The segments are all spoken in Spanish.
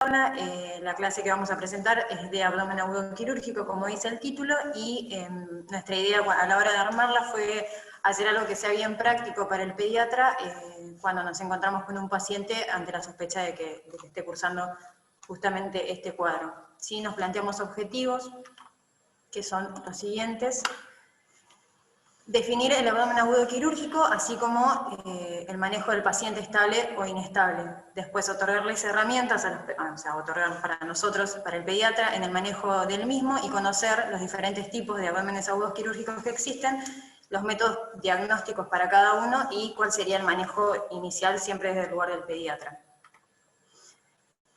La clase que vamos a presentar es de abdomen agudo quirúrgico, como dice el título, y nuestra idea a la hora de armarla fue hacer algo que sea bien práctico para el pediatra cuando nos encontramos con un paciente ante la sospecha de que esté cursando justamente este cuadro. ¿Sí? Nos planteamos objetivos, que son los siguientes. Definir el abdomen agudo quirúrgico, así como el manejo del paciente estable o inestable. Después otorgarles herramientas, otorgar para nosotros, para el pediatra, en el manejo del mismo y conocer los diferentes tipos de abdómenes agudos quirúrgicos que existen, los métodos diagnósticos para cada uno y cuál sería el manejo inicial siempre desde el lugar del pediatra.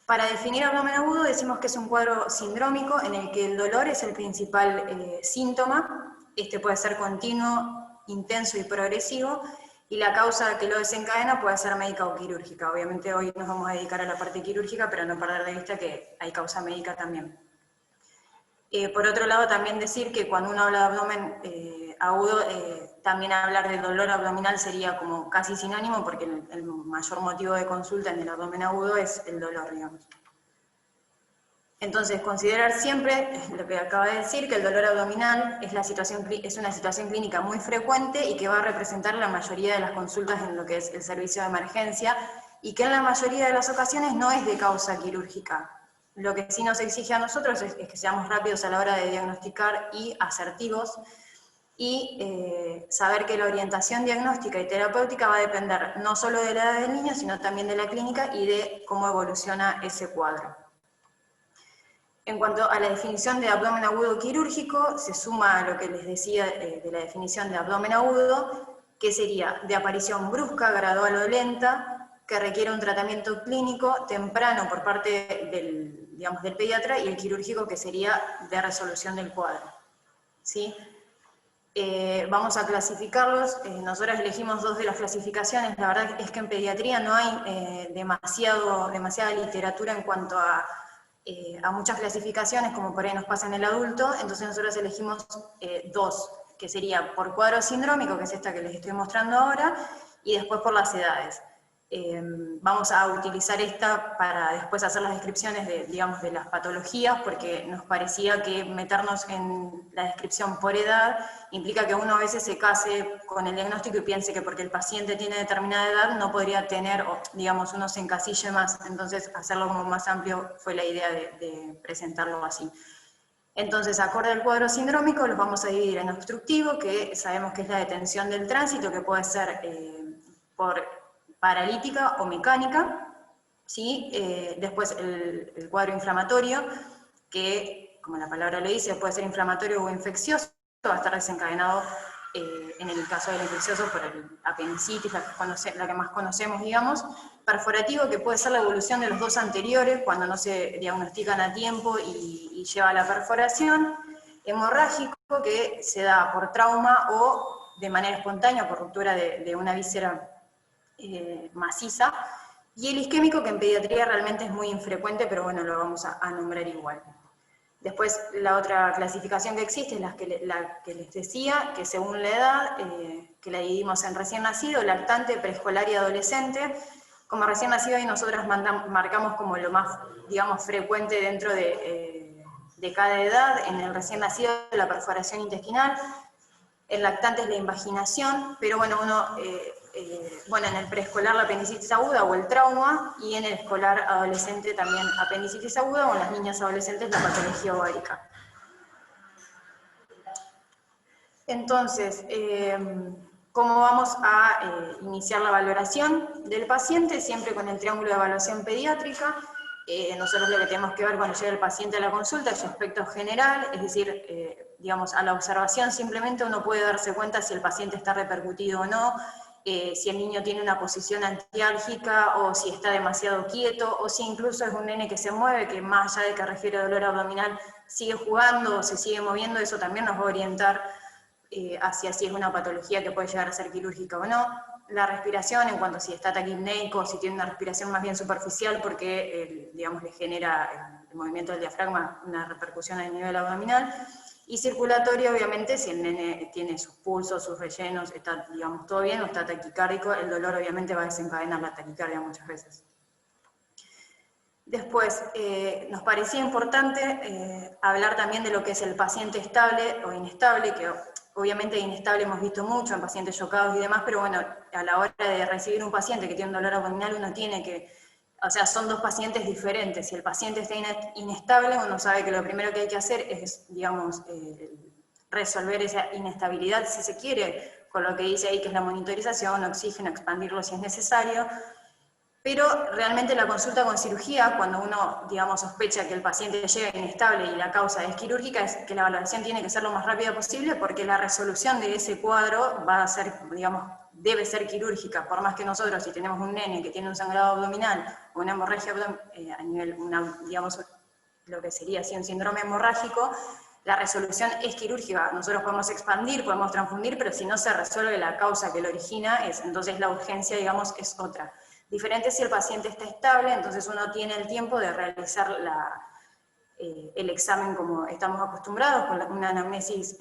Para definir abdomen agudo decimos que es un cuadro sindrómico en el que el dolor es el principal síntoma. Este puede ser continuo, intenso y progresivo, y la causa que lo desencadena puede ser médica o quirúrgica. Obviamente hoy nos vamos a dedicar a la parte quirúrgica, pero no perder de vista que hay causa médica también. Por otro lado, también decir que cuando uno habla de abdomen agudo, también hablar de dolor abdominal sería como casi sinónimo, porque el mayor motivo de consulta en el abdomen agudo es el dolor, digamos. Entonces, considerar siempre, lo que acaba de decir, que el dolor abdominal es una situación clínica muy frecuente y que va a representar la mayoría de las consultas en lo que es el servicio de emergencia, y que en la mayoría de las ocasiones no es de causa quirúrgica. Lo que sí nos exige a nosotros es que seamos rápidos a la hora de diagnosticar y asertivos, y saber que la orientación diagnóstica y terapéutica va a depender no solo de la edad del niño, sino también de la clínica y de cómo evoluciona ese cuadro. En cuanto a la definición de abdomen agudo quirúrgico, se suma a lo que les decía de la definición de abdomen agudo, que sería de aparición brusca, gradual o lenta, que requiere un tratamiento clínico temprano por parte del pediatra, y el quirúrgico, que sería de resolución del cuadro. ¿Sí? Vamos a clasificarlos. Nosotros elegimos dos de las clasificaciones. La verdad es que en pediatría no hay demasiada literatura en cuanto a muchas clasificaciones, como por ahí nos pasa en el adulto. Entonces nosotros elegimos dos, que sería por cuadro sindrómico, que es esta que les estoy mostrando ahora, y después por las edades. Vamos a utilizar esta para después hacer las descripciones de las patologías, porque nos parecía que meternos en la descripción por edad implica que uno a veces se case con el diagnóstico y piense que porque el paciente tiene determinada edad no podría tener, o digamos, uno se encasille más. Entonces hacerlo como más amplio fue la idea de presentarlo así. Entonces, acorde al cuadro sindrómico, los vamos a dividir en obstructivo, que sabemos que es la detención del tránsito, que puede ser por paralítica o mecánica, ¿sí? Después el cuadro inflamatorio, que, como la palabra lo dice, puede ser inflamatorio o infeccioso, va a estar desencadenado en el caso del infeccioso por el apendicitis, la que más conocemos, digamos. Perforativo, que puede ser la evolución de los dos anteriores, cuando no se diagnostican a tiempo y lleva a la perforación. Hemorrágico, que se da por trauma o de manera espontánea, por ruptura de una víscera maciza. Y el isquémico, que en pediatría realmente es muy infrecuente, pero bueno, lo vamos a nombrar igual. Después, la otra clasificación que existe es la que les decía, que según la edad, que la dividimos en recién nacido, lactante, preescolar y adolescente. Como recién nacido, ahí nosotros marcamos como lo más, digamos, frecuente dentro de cada edad. En el recién nacido, la perforación intestinal. El lactante es la invaginación, pero bueno, en el preescolar la apendicitis aguda o el trauma, y en el escolar adolescente también apendicitis aguda, o en las niñas adolescentes la patología ovárica. Entonces, ¿cómo vamos a iniciar la valoración del paciente? Siempre con el triángulo de evaluación pediátrica. Nosotros lo que tenemos que ver cuando llega el paciente a la consulta es su aspecto general, es decir, digamos, a la observación simplemente uno puede darse cuenta si el paciente está repercutido o no, si el niño tiene una posición antiálgica, o si está demasiado quieto, o si incluso es un nene que se mueve, que más allá de que refiere a dolor abdominal, sigue jugando o se sigue moviendo. Eso también nos va a orientar hacia si es una patología que puede llegar a ser quirúrgica o no. La respiración, en cuanto a si está taquipneico, si tiene una respiración más bien superficial, porque digamos, le genera el movimiento del diafragma una repercusión a nivel abdominal. Y circulatorio, obviamente, si el nene tiene sus pulsos, sus rellenos, está, digamos, todo bien, o está taquicárdico, el dolor obviamente va a desencadenar la taquicardia muchas veces. Después, nos parecía importante hablar también de lo que es el paciente estable o inestable, que obviamente inestable hemos visto mucho en pacientes chocados y demás, pero bueno, a la hora de recibir un paciente que tiene un dolor abdominal, uno tiene que, o sea, son dos pacientes diferentes. Si el paciente está inestable, uno sabe que lo primero que hay que hacer es, digamos, resolver esa inestabilidad, si se quiere, con lo que dice ahí que es la monitorización, oxígeno, expandirlo si es necesario. Pero realmente la consulta con cirugía, cuando uno, digamos, sospecha que el paciente llega inestable y la causa es quirúrgica, es que la valoración tiene que ser lo más rápida posible porque la resolución de ese cuadro va a ser, digamos, debe ser quirúrgica, por más que nosotros, si tenemos un nene que tiene un sangrado abdominal o una hemorragia a nivel, digamos, lo que sería así un síndrome hemorrágico, la resolución es quirúrgica. Nosotros podemos expandir, podemos transfundir, pero si no se resuelve la causa que lo origina, entonces la urgencia, digamos, es otra. Diferente si el paciente está estable, entonces uno tiene el tiempo de realizar el examen como estamos acostumbrados, con una anamnesis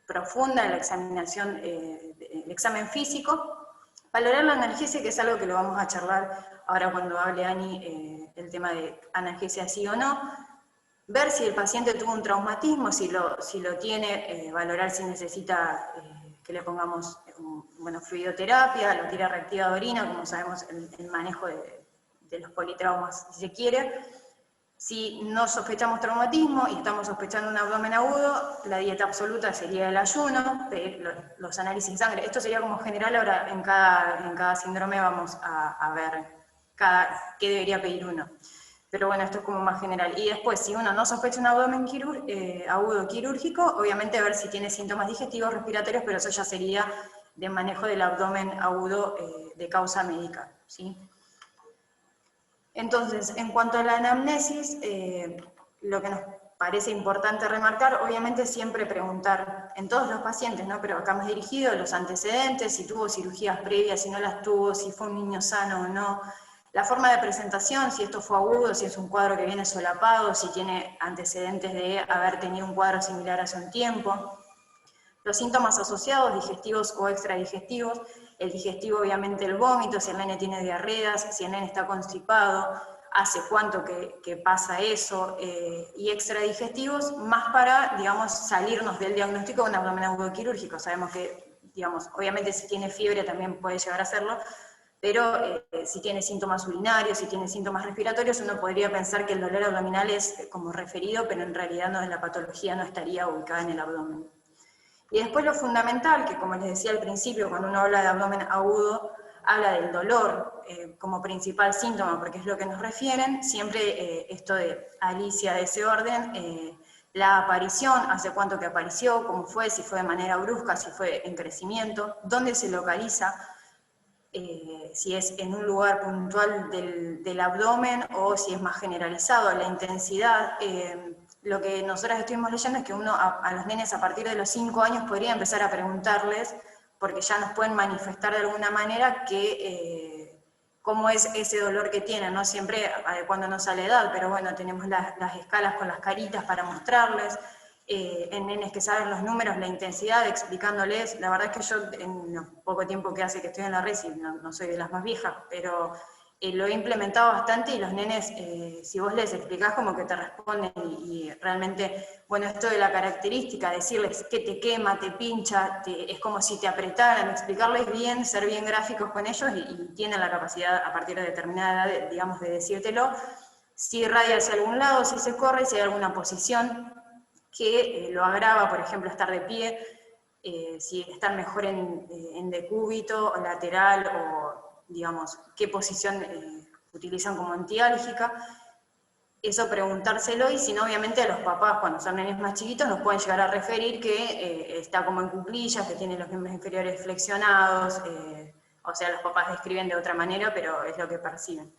profunda, la examinación, el examen físico, valorar la analgesia, que es algo que lo vamos a charlar ahora cuando hable Ani, el tema de analgesia sí o no, ver si el paciente tuvo un traumatismo, si lo tiene, valorar si necesita que le pongamos fluidoterapia, la tira reactiva de orina, como sabemos, el manejo de los politraumas, si se quiere. Si no sospechamos traumatismo y estamos sospechando un abdomen agudo, la dieta absoluta sería el ayuno, los análisis de sangre. Esto sería como general, ahora en cada síndrome vamos a ver qué debería pedir uno. Pero bueno, esto es como más general. Y después, si uno no sospecha un abdomen agudo quirúrgico, obviamente ver si tiene síntomas digestivos, respiratorios, pero eso ya sería de manejo del abdomen agudo de causa médica, ¿sí? Entonces, en cuanto a la anamnesis, lo que nos parece importante remarcar, obviamente siempre preguntar en todos los pacientes, ¿no? Pero acá más dirigido, los antecedentes, si tuvo cirugías previas, si no las tuvo, si fue un niño sano o no, la forma de presentación, si esto fue agudo, si es un cuadro que viene solapado, si tiene antecedentes de haber tenido un cuadro similar hace un tiempo. Los síntomas asociados, digestivos o extradigestivos, el digestivo obviamente el vómito, si el nene tiene diarreas, si el nene está constipado, hace cuánto que pasa eso, y extradigestivos más para, digamos, salirnos del diagnóstico de un abdomen agudo quirúrgico. Sabemos que, digamos, obviamente si tiene fiebre también puede llegar a hacerlo, pero si tiene síntomas urinarios, si tiene síntomas respiratorios, uno podría pensar que el dolor abdominal es como referido, pero en realidad no, la patología no estaría ubicada en el abdomen. Y después lo fundamental, que como les decía al principio, cuando uno habla de abdomen agudo, habla del dolor como principal síntoma, porque es lo que nos refieren, siempre esto de Alicia de ese orden, la aparición, hace cuánto que apareció, cómo fue, si fue de manera brusca, si fue en crecimiento, dónde se localiza, si es en un lugar puntual del abdomen o si es más generalizado, la intensidad. Lo que nosotros estuvimos leyendo es que uno a los nenes a partir de los 5 años podría empezar a preguntarles, porque ya nos pueden manifestar de alguna manera cómo es ese dolor que tienen, no siempre adecuándonos a la edad, pero bueno, tenemos las escalas con las caritas para mostrarles. En nenes que saben los números, la intensidad, explicándoles. La verdad es que yo, en el poco tiempo que hace que estoy en la RESI, no soy de las más viejas, pero lo he implementado bastante y los nenes, si vos les explicás, como que te responden y realmente, bueno, esto de la característica, decirles que te quema, te pincha, es como si te apretaran, explicarles bien, ser bien gráficos con ellos y tienen la capacidad a partir de determinada edad, digamos, de decírtelo, si irradia hacia algún lado, si se corre, si hay alguna posición que lo agrava, por ejemplo, estar de pie, si están mejor en decúbito, o lateral, o digamos, qué posición utilizan como antiálgica. Eso preguntárselo, y si no, obviamente a los papás, cuando son nenes más chiquitos, nos pueden llegar a referir que está como en cuclillas, que tiene los miembros inferiores flexionados, o sea, los papás describen de otra manera, pero es lo que perciben.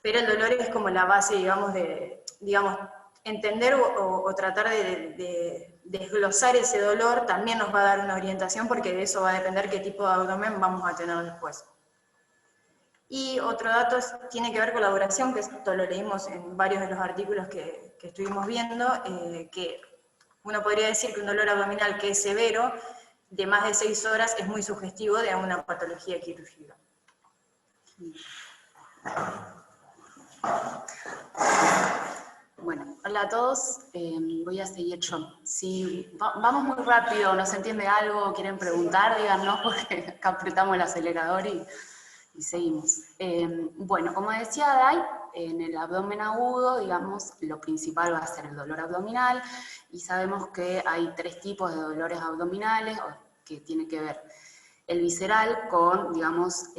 Pero el dolor es como la base, digamos, entender o tratar de desglosar ese dolor también nos va a dar una orientación, porque de eso va a depender qué tipo de abdomen vamos a tener después. Y otro dato tiene que ver con la duración, que esto lo leímos en varios de los artículos que estuvimos viendo, que uno podría decir que un dolor abdominal que es severo, de más de 6 horas, es muy sugestivo de una patología quirúrgica. Bueno, hola a todos, voy a seguir yo. Si vamos muy rápido, no se entiende algo, quieren preguntar, díganos porque acá apretamos el acelerador y seguimos. Bueno, como decía Dai, en el abdomen agudo, digamos, lo principal va a ser el dolor abdominal, y sabemos que hay 3 tipos de dolores abdominales, que tiene que ver el visceral con, digamos,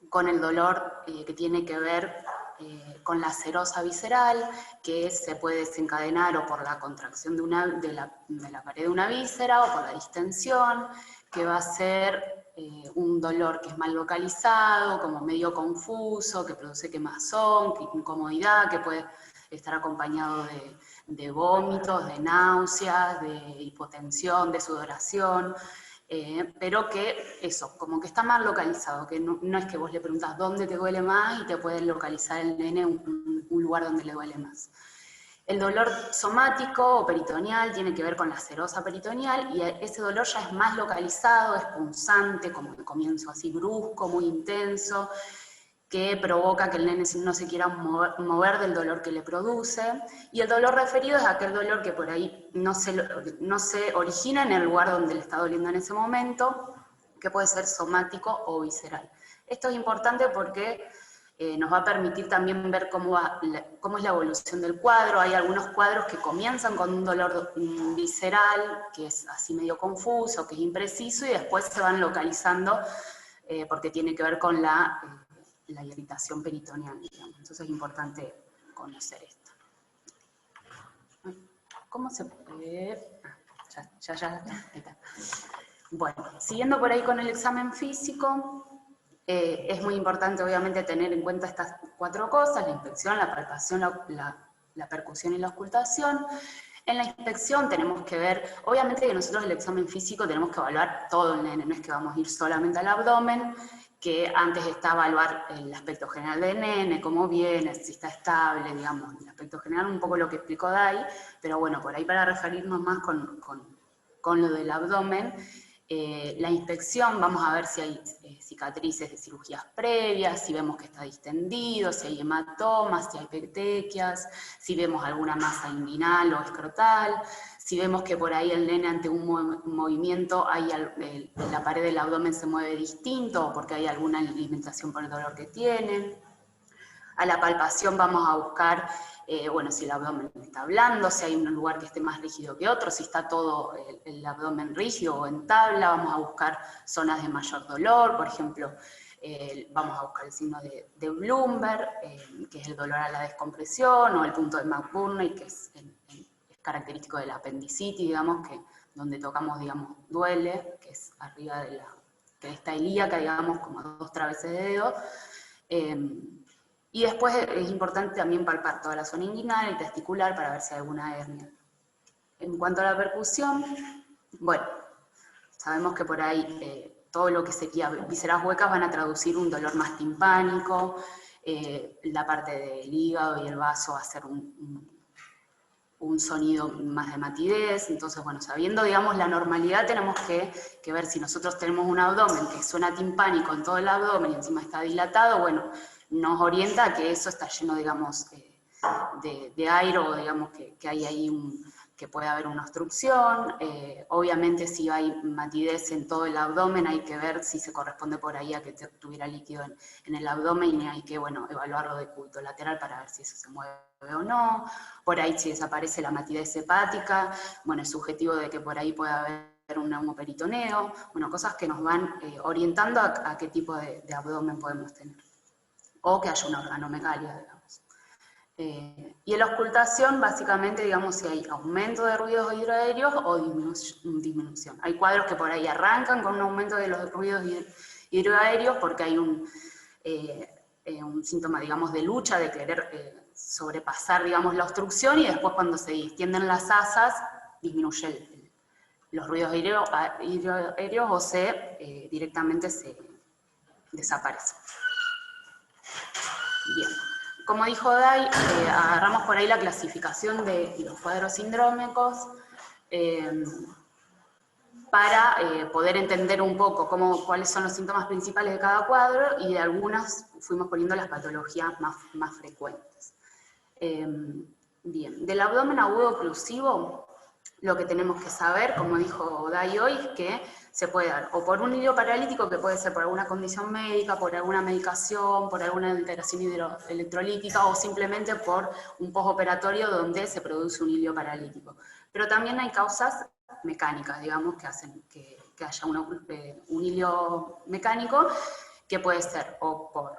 con el dolor que tiene que ver con la serosa visceral, que se puede desencadenar o por la contracción de la pared de una víscera o por la distensión, que va a ser un dolor que es mal localizado, como medio confuso, que produce quemazón, incomodidad, que puede estar acompañado de vómitos, de náuseas, de hipotensión, de sudoración. Pero que eso, como que está mal localizado, que no es que vos le preguntás dónde te duele más y te puede localizar el nene un lugar donde le duele más. El dolor somático o peritoneal tiene que ver con la serosa peritoneal, y ese dolor ya es más localizado, es punzante, como de comienzo así brusco, muy intenso, que provoca que el nene no se quiera mover del dolor que le produce. Y el dolor referido es aquel dolor que por ahí no se origina en el lugar donde le está doliendo en ese momento, que puede ser somático o visceral. Esto es importante porque nos va a permitir también ver cómo es la evolución del cuadro. Hay algunos cuadros que comienzan con un dolor visceral, que es así medio confuso, que es impreciso, y después se van localizando porque tiene que ver con la irritación peritoneal, digamos. Entonces es importante conocer esto. ¿Cómo se puede? Ya, ahí está. Bueno, siguiendo por ahí con el examen físico, es muy importante obviamente tener en cuenta estas 4 cosas: la inspección, la palpación, la percusión y la auscultación. En la inspección tenemos que ver, obviamente que nosotros el examen físico tenemos que evaluar todo el nene, no es que vamos a ir solamente al abdomen, que antes está evaluar el aspecto general del nene, cómo viene, si está estable, digamos, el aspecto general, un poco lo que explicó Dai, pero bueno, por ahí para referirnos más con lo del abdomen, la inspección, vamos a ver si hay cicatrices de cirugías previas, si vemos que está distendido, si hay hematomas, si hay petequias, si vemos alguna masa inguinal o escrotal, si vemos que por ahí el nene ante un movimiento la pared del abdomen se mueve distinto, o porque hay alguna alimentación por el dolor que tiene. A la palpación vamos a buscar, bueno, si el abdomen está blando, si hay un lugar que esté más rígido que otro, si está todo el abdomen rígido o en tabla. Vamos a buscar zonas de mayor dolor, por ejemplo, vamos a buscar el signo de Bloomberg, que es el dolor a la descompresión, o el punto de McBurney, que es característico de la apendicitis, digamos, que donde tocamos, digamos, duele, que es arriba de esta ilíaca, digamos, como a 2 traveses de dedo. Y después es importante también palpar toda la zona inguinal y testicular para ver si hay alguna hernia. En cuanto a la percusión, bueno, sabemos que por ahí todo lo que sería vísceras huecas van a traducir un dolor más timpánico, la parte del hígado y el vaso va a ser un sonido más de matidez. Entonces, bueno, sabiendo, digamos, la normalidad, tenemos que ver si nosotros tenemos un abdomen que suena timpánico en todo el abdomen y encima está dilatado, bueno, nos orienta a que eso está lleno, digamos, de aire, o digamos que hay ahí que puede haber una obstrucción. Obviamente si hay matidez en todo el abdomen hay que ver si se corresponde por ahí a que tuviera líquido en el abdomen, y hay que, bueno, evaluarlo de cúbito lateral para ver si eso se mueve o no. Por ahí si desaparece la matidez hepática, bueno, es subjetivo de que por ahí pueda haber un neumoperitoneo, bueno, cosas que nos van orientando a qué tipo de abdomen podemos tener. O que haya una organomegalia, digamos. Y en la auscultación, básicamente, digamos, si hay aumento de ruidos hidroaéreos o disminución. Hay cuadros que por ahí arrancan con un aumento de los ruidos hidroaéreos porque hay un síntoma, digamos, de lucha, de querer sobrepasar, digamos, la obstrucción, y después cuando se distienden las asas, disminuye los ruidos hidroaéreos o directamente se desaparece. Bien. Como dijo Dai, agarramos por ahí la clasificación de los cuadros sindrómicos. para poder entender un poco cuáles son los síntomas principales de cada cuadro, y de algunas fuimos poniendo las patologías más frecuentes. Bien, del abdomen agudo oclusivo, lo que tenemos que saber, como dijo Day hoy, es que se puede dar o por un hilio paralítico, que puede ser por alguna condición médica, por alguna medicación, por alguna alteración electrolítica, o simplemente por un postoperatorio donde se produce un hilio paralítico. Pero también hay causas mecánicas, digamos, que hacen que haya un hilio mecánico, que puede ser o por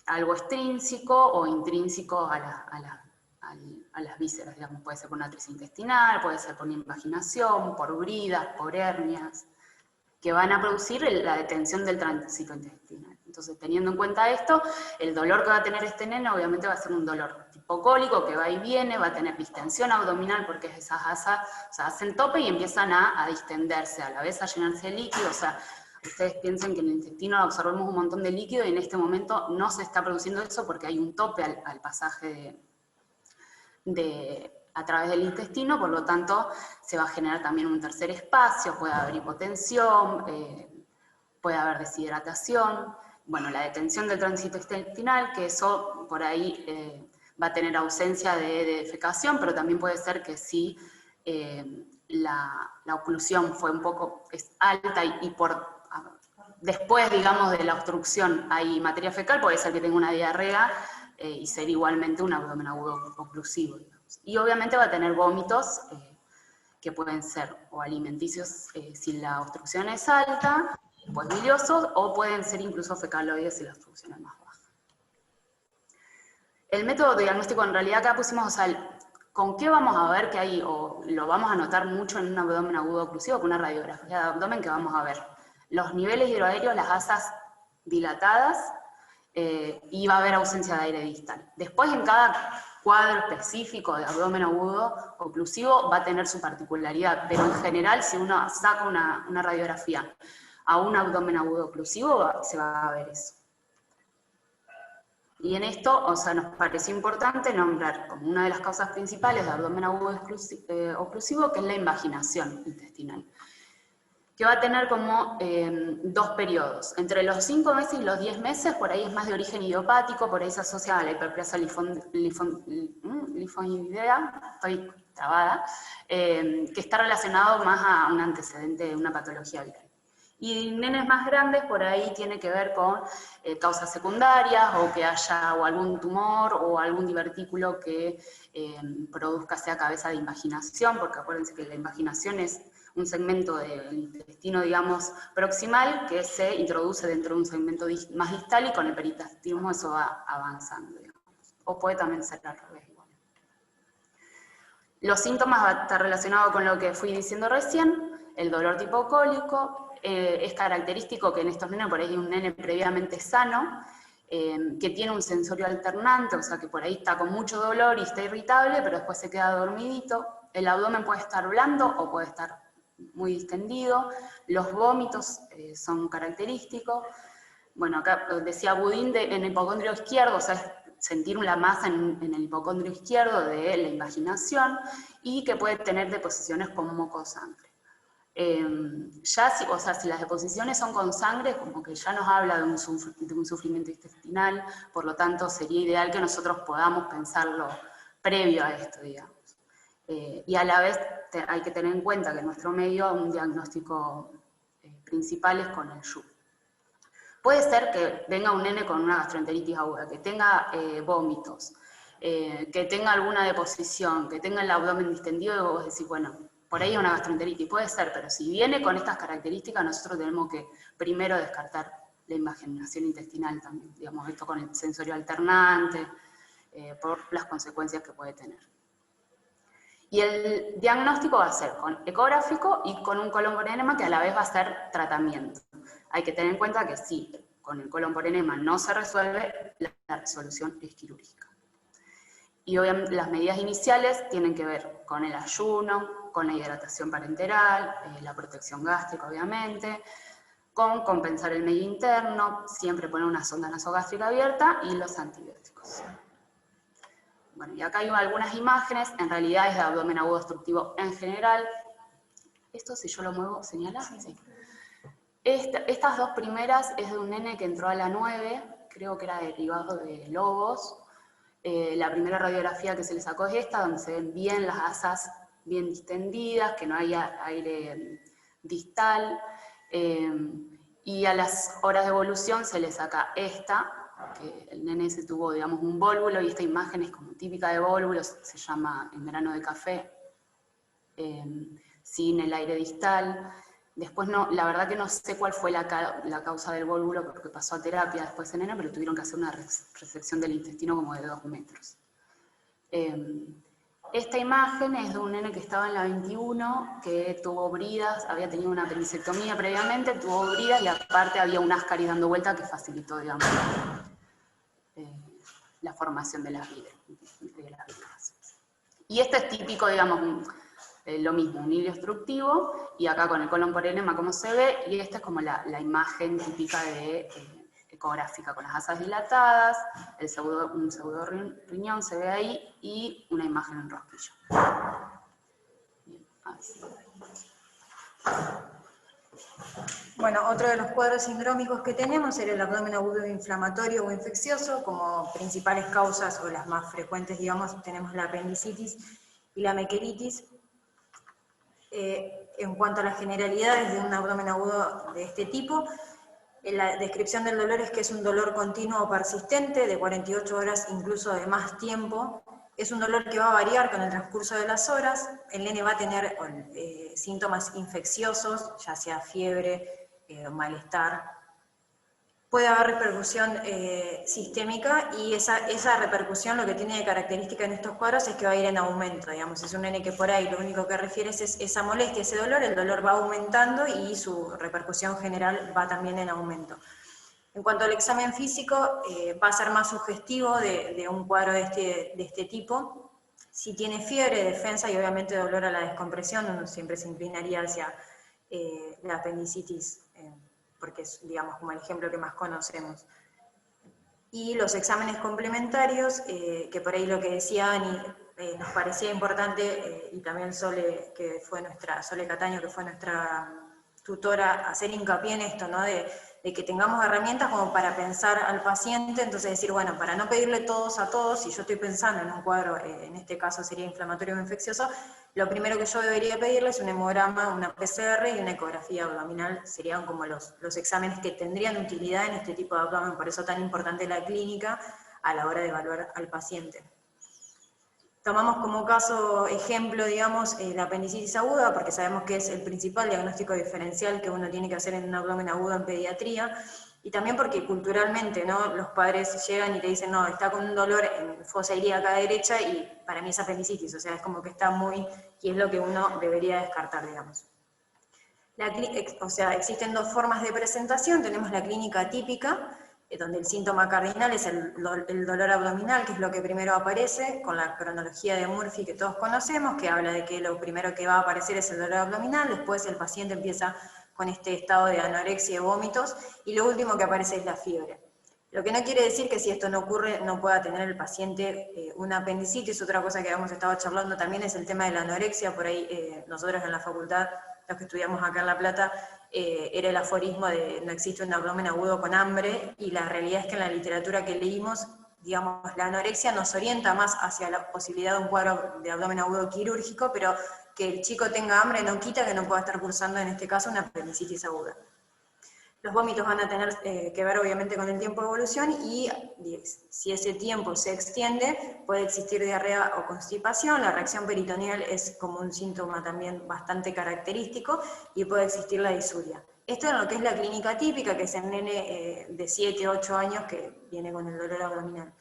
algo extrínseco o intrínseco a las vísceras, digamos. Puede ser por una crisis intestinal, puede ser por una invaginación, por bridas, por hernias, que van a producir la detención del tránsito intestinal. Entonces, teniendo en cuenta esto, el dolor que va a tener este nene obviamente va a ser un dolor tipo cólico, que va y viene, va a tener distensión abdominal, porque esas asas, o sea, hacen tope y empiezan a distenderse, a la vez a llenarse de líquido. O sea, ustedes piensen que en el intestino absorbemos un montón de líquido, y en este momento no se está produciendo eso porque hay un tope al pasaje a través del intestino. Por lo tanto se va a generar también un tercer espacio, puede haber hipotensión, puede haber deshidratación, bueno, la detención del tránsito intestinal, que eso por ahí va a tener ausencia de defecación, pero también puede ser que si la oclusión fue un poco alta y después, digamos, de la obstrucción hay materia fecal, puede ser que tenga una diarrea y ser igualmente un abdomen agudo oclusivo, digamos. Y obviamente va a tener vómitos que pueden ser o alimenticios si la obstrucción es alta, pues biliosos, o pueden ser incluso fecaloides si la obstrucción es más baja. El método diagnóstico, en realidad acá pusimos, o sea, ¿con qué vamos a ver que hay, o lo vamos a notar mucho en un abdomen agudo oclusivo? Con una radiografía de abdomen que vamos a ver los niveles hidroaéreos, las asas dilatadas, y va a haber ausencia de aire distal. Después, en cada cuadro específico de abdomen agudo oclusivo va a tener su particularidad, pero en general, si uno saca una radiografía a un abdomen agudo oclusivo, se va a ver eso. Y en esto, o sea, nos pareció importante nombrar como una de las causas principales de abdomen agudo oclusivo, que es la invaginación intestinal, que va a tener como 2 periodos. Entre los 5 meses y los 10 meses, por ahí es más de origen idiopático, por ahí se asocia a la hiperplasia linfoidea, estoy trabada, que está relacionado más a un antecedente de una patología viral. Y nenes más grandes, por ahí tiene que ver con causas secundarias, o que haya o algún tumor o algún divertículo que produzca sea cabeza de invaginación, porque acuérdense que la invaginación es un segmento del intestino, digamos, proximal, que se introduce dentro de un segmento más distal, y con el peritastismo eso va avanzando, digamos. O puede también ser al revés igual. Los síntomas van a estar relacionados con lo que fui diciendo recién, el dolor tipo cólico. Es característico que en estos nenes, por ahí hay un nene previamente sano, que tiene un sensorio alternante, o sea que por ahí está con mucho dolor y está irritable, pero después se queda dormidito. El abdomen puede estar blando o puede estar muy distendido. Los vómitos son característicos. Bueno, acá decía Budín en el hipocondrio izquierdo, o sea, sentir una masa en el hipocondrio izquierdo de la invaginación, y que puede tener deposiciones con moco sangre. O sea, si las deposiciones son con sangre, como que ya nos habla de un sufrimiento intestinal, por lo tanto sería ideal que nosotros podamos pensarlo previo a esto, digamos. Y a la vez hay que tener en cuenta que en nuestro medio un diagnóstico principal es con el YUP. Puede ser que venga un nene con una gastroenteritis aguda, que tenga vómitos, que tenga alguna deposición, que tenga el abdomen distendido, y vos decís, bueno, por ahí es una gastroenteritis, puede ser, pero si viene con estas características, nosotros tenemos que primero descartar la invaginación intestinal también, digamos, esto con el sensorio alternante, por las consecuencias que puede tener. Y el diagnóstico va a ser con ecográfico y con un colon por enema, que a la vez va a ser tratamiento. Hay que tener en cuenta que si con el colon por enema no se resuelve, la resolución es quirúrgica. Y obviamente las medidas iniciales tienen que ver con el ayuno, con la hidratación parenteral, la protección gástrica obviamente, con compensar el medio interno, siempre poner una sonda nasogástrica abierta, y los antibióticos. Bueno, y acá hay algunas imágenes, en realidad es de abdomen agudo obstructivo en general. ¿Esto si yo lo muevo señala? Sí. Estas dos primeras es de un nene que entró a la 9, creo que era derivado de Lobos. La primera radiografía que se le sacó es esta, donde se ven bien las asas bien distendidas, que no hay aire distal. Y a las horas de evolución se le saca esta, que el nene se tuvo, digamos, un vólvulo, y esta imagen es como típica de vólvulos, se llama en verano de café, sin el aire distal. Después no, la verdad que no sé cuál fue la causa del vólvulo, porque pasó a terapia después en nene, pero tuvieron que hacer una resección del intestino como de 2 metros. Esta imagen es de un nene que estaba en la 21, que tuvo bridas, había tenido una apendicectomía previamente, tuvo bridas y aparte había un ascaris dando vuelta que facilitó, digamos, la formación de las bridas. Y esto es típico, digamos, lo mismo, un hilo obstructivo, y acá con el colon por enema como se ve, y esta es como la imagen típica de ecográfica, con las asas dilatadas, un pseudo riñón se ve ahí, y una imagen en rosquillo. Bien, así. Bueno, otro de los cuadros sindrómicos que tenemos era el abdomen agudo inflamatorio o infeccioso. Como principales causas, o las más frecuentes, digamos, tenemos la apendicitis y la mequelitis. En cuanto a las generalidades de un abdomen agudo de este tipo, la descripción del dolor es que es un dolor continuo o persistente, de 48 horas, incluso de más tiempo. Es un dolor que va a variar con el transcurso de las horas. El nene va a tener síntomas infecciosos, ya sea fiebre, malestar. Puede haber repercusión sistémica, y esa repercusión lo que tiene de característica en estos cuadros es que va a ir en aumento, digamos. Es un nene que por ahí lo único que refiere es esa molestia, ese dolor, el dolor va aumentando y su repercusión general va también en aumento. En cuanto al examen físico, va a ser más sugestivo de un cuadro de este tipo. Si tiene fiebre, defensa y obviamente dolor a la descompresión, uno siempre se inclinaría hacia la apendicitis, porque es, digamos, como el ejemplo que más conocemos. Y los exámenes complementarios, que por ahí lo que decía Ani, nos parecía importante, y también Sole Cataño, que fue nuestra tutora, hacer hincapié en esto, ¿no? De que tengamos herramientas como para pensar al paciente. Entonces decir, bueno, para no pedirle todos a todos, si yo estoy pensando en un cuadro, en este caso sería inflamatorio o infeccioso, lo primero que yo debería pedirle es un hemograma, una PCR y una ecografía abdominal. Serían como los exámenes que tendrían utilidad en este tipo de abdomen, por eso tan importante la clínica a la hora de evaluar al paciente. Tomamos como caso ejemplo, digamos, la apendicitis aguda, porque sabemos que es el principal diagnóstico diferencial que uno tiene que hacer en un abdomen agudo en pediatría, y también porque culturalmente, ¿no?, los padres llegan y te dicen, no, está con un dolor en fosa ilíaca derecha, y para mí es apendicitis, o sea, es como que está muy, y es lo que uno debería descartar, digamos. O sea, existen dos formas de presentación. Tenemos la clínica típica, donde el síntoma cardinal es el dolor abdominal, que es lo que primero aparece, con la cronología de Murphy que todos conocemos, que habla de que lo primero que va a aparecer es el dolor abdominal, después el paciente empieza con este estado de anorexia y vómitos, y lo último que aparece es la fiebre. Lo que no quiere decir que si esto no ocurre no pueda tener el paciente una apendicitis. Otra cosa que hemos estado charlando también es el tema de la anorexia. Por ahí nosotros en la facultad, los que estudiamos acá en La Plata, era el aforismo de no existe un abdomen agudo con hambre, y la realidad es que en la literatura que leímos, digamos, la anorexia nos orienta más hacia la posibilidad de un cuadro de abdomen agudo quirúrgico, pero que el chico tenga hambre no quita que no pueda estar cursando en este caso una apendicitis aguda. Los vómitos van a tener que ver obviamente con el tiempo de evolución, y si ese tiempo se extiende puede existir diarrea o constipación. La reacción peritoneal es como un síntoma también bastante característico, y puede existir la disuria. Esto es lo que es la clínica típica, que es el nene de 7, 8 años que viene con el dolor abdominal.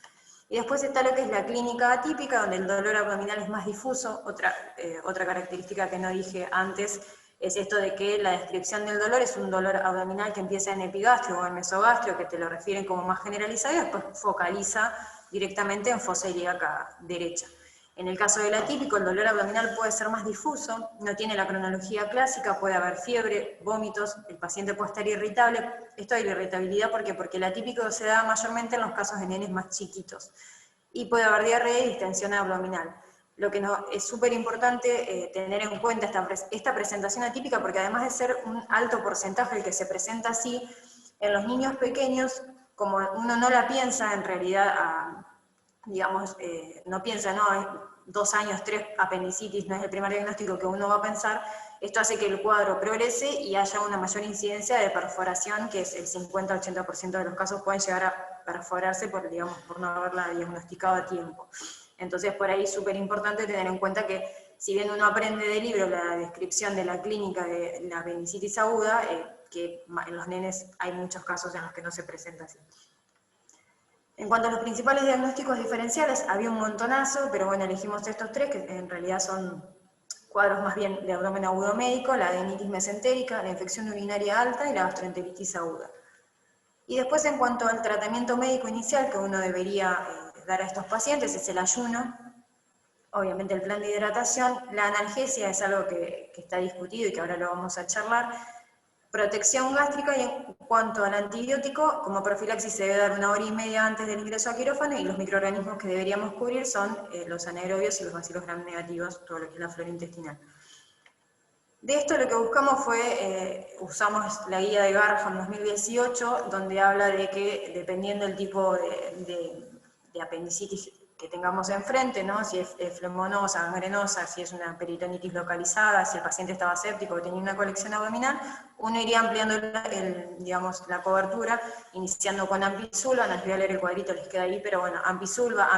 Y después está lo que es la clínica atípica, donde el dolor abdominal es más difuso. Otra característica que no dije antes es esto de que la descripción del dolor es un dolor abdominal que empieza en epigastrio o en mesogastrio, que te lo refieren como más generalizado, y después focaliza directamente en fosa ilíaca derecha. En el caso del atípico, el dolor abdominal puede ser más difuso, no tiene la cronología clásica, puede haber fiebre, vómitos, el paciente puede estar irritable. Esto de la irritabilidad, ¿por qué? Porque el atípico se da mayormente en los casos de nenes más chiquitos. Y puede haber diarrea y distensión abdominal. lo que es súper importante tener en cuenta esta presentación atípica, porque además de ser un alto porcentaje el que se presenta así, en los niños pequeños, como uno no la piensa en realidad, digamos, no piensa, no, 2 años, 3 apendicitis, no es el primer diagnóstico que uno va a pensar, esto hace que el cuadro progrese y haya una mayor incidencia de perforación, que es el 50-80% de los casos pueden llegar a perforarse por, digamos, por no haberla diagnosticado a tiempo. Entonces, por ahí es súper importante tener en cuenta que, si bien uno aprende del libro la descripción de la clínica de la apendicitis aguda, que en los nenes hay muchos casos en los que no se presenta así. En cuanto a los principales diagnósticos diferenciales, había un montonazo, pero bueno, elegimos estos 3, que en realidad son cuadros más bien de abdomen agudo médico: la adenitis mesentérica, la infección urinaria alta y la gastroenteritis aguda. Y después, en cuanto al tratamiento médico inicial que uno debería dar a estos pacientes, es el ayuno, obviamente el plan de hidratación, la analgesia es algo que está discutido y que ahora lo vamos a charlar, protección gástrica, y en cuanto al antibiótico, como profilaxis se debe dar 1 hora y media antes del ingreso a quirófano, y los microorganismos que deberíamos cubrir son los anaerobios y los bacilos gram negativos, todo lo que es la flora intestinal. De esto lo que buscamos fue, usamos la guía de Garham 2018, donde habla de que dependiendo del tipo de apendicitis que tengamos enfrente, ¿no? Si es flemonosa, gangrenosa, si es una peritonitis localizada, si el paciente estaba séptico o tenía una colección abdominal, uno iría ampliando digamos, la cobertura, iniciando con ampisulva. No les voy a leer el cuadrito, les queda ahí, pero bueno, ampisulva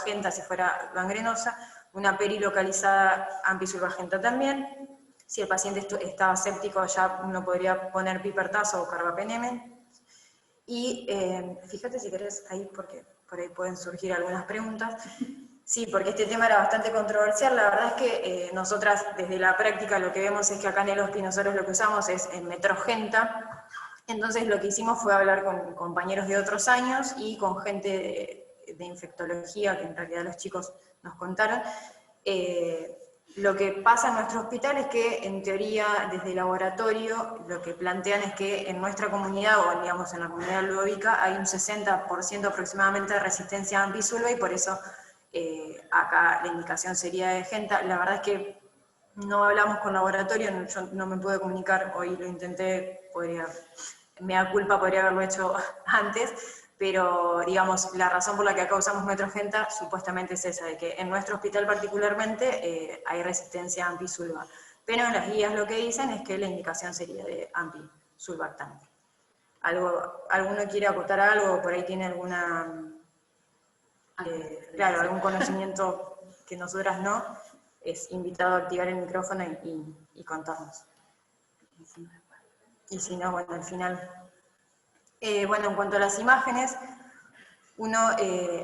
genta si fuera gangrenosa, una perilocalizada ampisulva-genta también. Si el paciente estaba séptico, ya uno podría poner pipertazo o carbapenem. Y fíjate si querés ahí, porque por ahí pueden surgir algunas preguntas. Sí, porque este tema era bastante controversial. La verdad es que nosotras desde la práctica lo que vemos es que acá en el hospital nosotros lo que usamos es metrogenta. Entonces lo que hicimos fue hablar con compañeros de otros años y con gente de infectología, que en realidad los chicos nos contaron. Lo que pasa en nuestro hospital es que, en teoría, desde el laboratorio, lo que plantean es que en nuestra comunidad, o digamos en la comunidad ludovica, hay un 60% aproximadamente de resistencia a ampisulva, y por eso acá la indicación sería de genta. La verdad es que no hablamos con laboratorio, yo no me pude comunicar, hoy lo intenté, me da culpa, podría haberlo hecho antes, pero digamos, la razón por la que acá usamos metrogenta supuestamente es esa, de que en nuestro hospital particularmente hay resistencia a ampisulva, pero en las guías lo que dicen es que la indicación sería de ampisulvactante. ¿Alguno quiere acotar algo? Por ahí tiene alguna, claro, algún conocimiento que nosotras no, es invitado a activar el micrófono y contarnos. Y si no, bueno, al final. Bueno, en cuanto a las imágenes,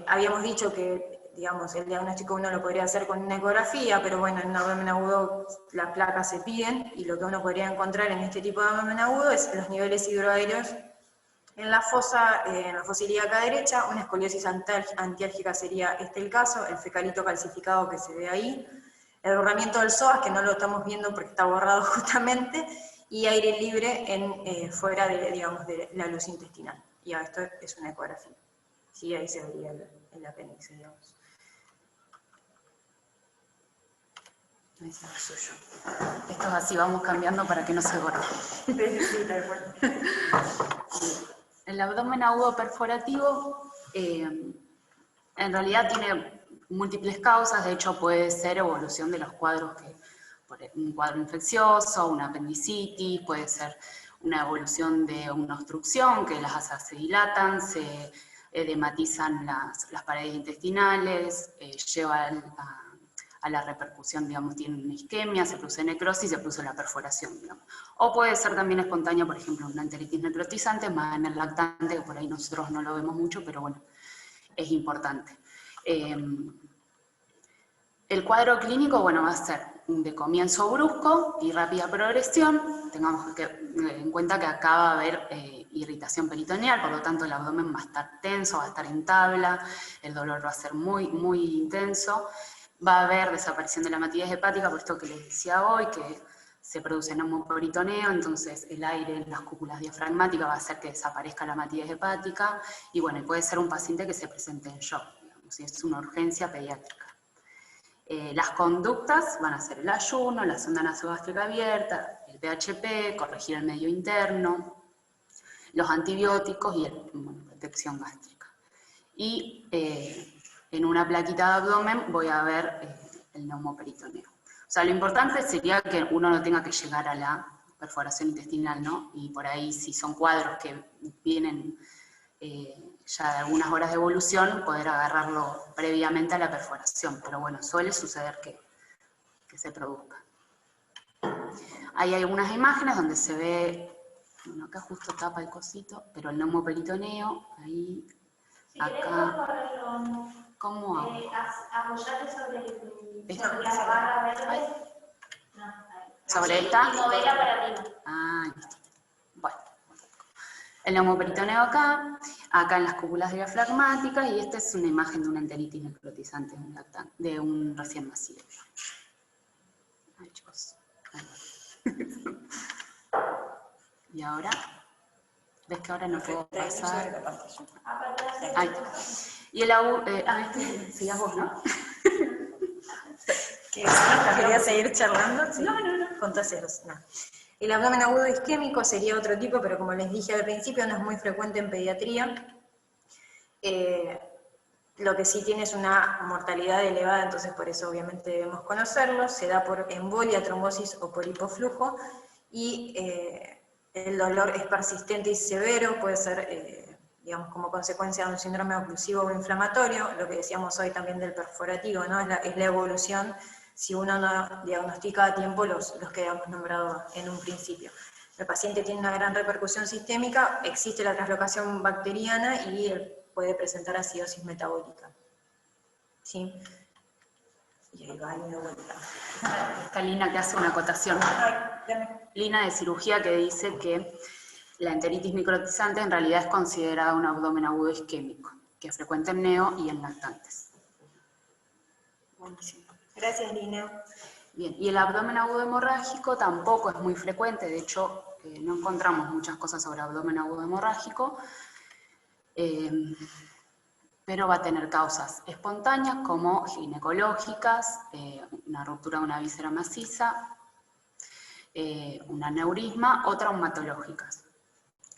habíamos dicho que, digamos, el diagnóstico uno lo podría hacer con una ecografía, pero bueno, en un abdomen agudo las placas se piden, y lo que uno podría encontrar en este tipo de abdomen agudo es los niveles hidroaéreos en la fosa ilíaca derecha. Una escoliosis antiálgica sería el caso, el fecalito calcificado que se ve ahí, el borramiento del psoas, que no lo estamos viendo porque está borrado justamente, y aire libre fuera de la luz intestinal. Y esto es una ecografía. Sí, ahí se vería el apéndice, digamos. Ahí está el suyo. Esto es así, vamos cambiando para que no se borre. Sí, tal cual. El abdomen agudo perforativo en realidad tiene múltiples causas. De hecho puede ser evolución de los cuadros, un cuadro infeccioso, una apendicitis, puede ser una evolución de una obstrucción, que las asas se dilatan, se edematizan las paredes intestinales, lleva a la repercusión, digamos, tiene una isquemia, se produce necrosis, se produce la perforación, digamos. O puede ser también espontánea, por ejemplo, una enteritis necrotizante, más en el lactante, que por ahí nosotros no lo vemos mucho, pero bueno, es importante. El cuadro clínico, bueno, va a ser de comienzo brusco y rápida progresión. Tengamos en cuenta que acá va a haber irritación peritoneal, por lo tanto el abdomen va a estar tenso, va a estar en tabla, el dolor va a ser muy, muy intenso. Va a haber desaparición de la matidez hepática, por esto que les decía hoy, que se produce neumoperitoneo, entonces el aire en las cúpulas diafragmáticas va a hacer que desaparezca la matidez hepática, y bueno, puede ser un paciente que se presente en shock, digamos, si es una urgencia pediátrica. Las conductas van a ser el ayuno, la sonda nasogástrica abierta, el PHP, corregir el medio interno, los antibióticos y protección gástrica. Y en una plaquita de abdomen voy a ver el neumoperitoneo. O sea, lo importante sería que uno no tenga que llegar a la perforación intestinal, ¿no? Y por ahí, si son cuadros que vienen ya de algunas horas de evolución, poder agarrarlo previamente a la perforación. Pero bueno, suele suceder que se produzca. Hay algunas imágenes donde se ve, bueno, acá justo tapa el cosito, pero el neumoperitoneo, ahí, si acá. ¿Cómo hago? Apoyate sobre la barra verde. No, ¿Sobre esta? Y movela para arriba. Ah, listo. Bueno. El neumoperitoneo acá en las cúpulas diafragmáticas, y esta es una imagen de una enteritis necrotizante de un recién nacido. Ay, chicos. Y ahora, ¿ves que ahora no puedo pasar? Ahí. Y el seguías vos, ¿no? ¿Quería seguir charlando? Sí. No. Entonces, no. El abdomen agudo isquémico sería otro tipo, pero como les dije al principio, no es muy frecuente en pediatría. Lo que sí tiene es una mortalidad elevada, entonces por eso obviamente debemos conocerlo. Se da por embolia, trombosis o por hipoflujo, y el dolor es persistente y severo, puede ser, digamos, como consecuencia de un síndrome oclusivo o inflamatorio, lo que decíamos hoy también del perforativo, ¿no? Es la evolución, si uno no diagnostica a tiempo los que habíamos nombrado en un principio. El paciente tiene una gran repercusión sistémica, existe la translocación bacteriana y puede presentar acidosis metabólica. ¿Sí? Y ahí va una vuelta. Está Lina que hace una acotación. Lina de cirugía que dice que la enteritis necrotizante en realidad es considerada un abdomen agudo isquémico, que es frecuente en neo y en lactantes. Buenísimo. Gracias, Lina. Bien, y el abdomen agudo hemorrágico tampoco es muy frecuente, de hecho no encontramos muchas cosas sobre abdomen agudo hemorrágico, pero va a tener causas espontáneas como ginecológicas, una ruptura de una víscera maciza, un aneurisma o traumatológicas.